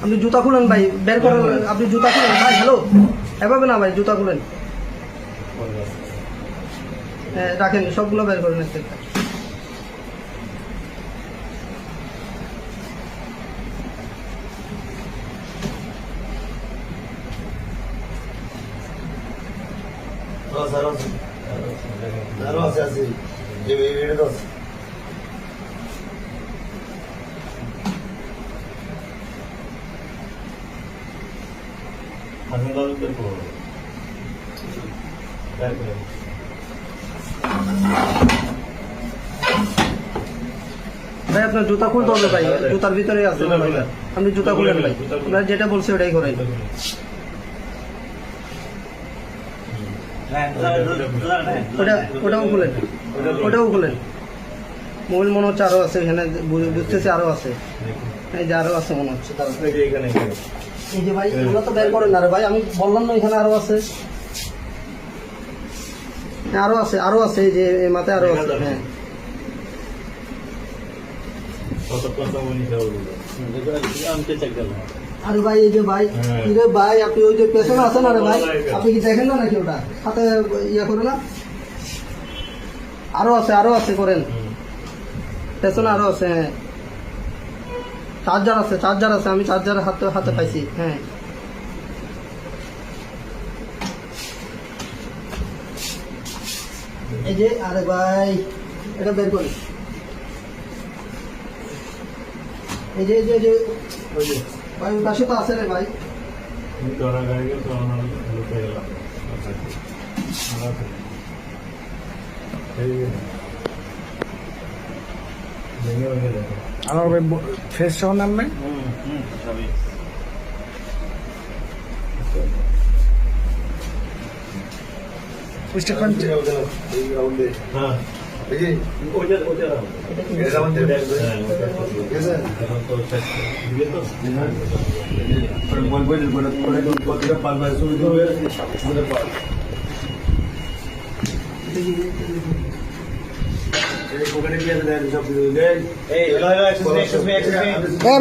আপনি জুতা খুলেন ভাই, বের করেন, আপনি জুতা খুলেন ভাই। হ্যালো, এভাবে না ভাই, জুতা খুলেন। হ্যাঁ রাখেন, সবগুলো বের করেন একটা একটা। ভাই আপনার জুতা খুলতে হবে ভাই, জুতার ভিতরে আছে ভাই। আপনি জুতা খুলেন ভাই, আপনার যেটা বলছে ওটাই করেন। ওটাও খুলেন, ওটাও খুলেন। মোবাইল মনে হচ্ছে আরো আছে এখানে, বুঝতেছি আরো আছে। এই যে আরো আছে মনে হচ্ছে। এই যে ভাই এগুলো তো বের করেন না রে ভাই, আমি বললাম না এখানে আরো আছে। আরো আছে, আরো আছে, এই যে মাথায় আরো আছে। হ্যাঁ আরে ভাই এই যে ভাই, রে ভাই আপনি ওই যে পেছনে আছেন আরে ভাই, আপনি কি দেখেন না নাকি ওটা হাতে ইয়ে করে না? আরো আছে, আরো আছে করেন, পেছনে আরো আছে। হ্যাঁ চার্জার আছে, চার্জার আছে, আমি চার্জার হাতে হাতে পাইছি। হ্যাঁ এই যে, আরে ভাই এটা বের করি। এই যে যে যে ভাই ওই পাশে তো আছে রে ভাই। আমার ভাই ফ্রেশ সহ নাম নাই।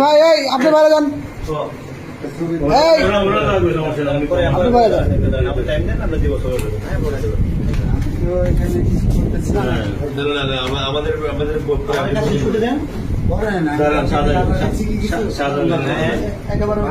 ভাই এই আপনি বাইরে যান, আপনি বাইরে যান। একেবারে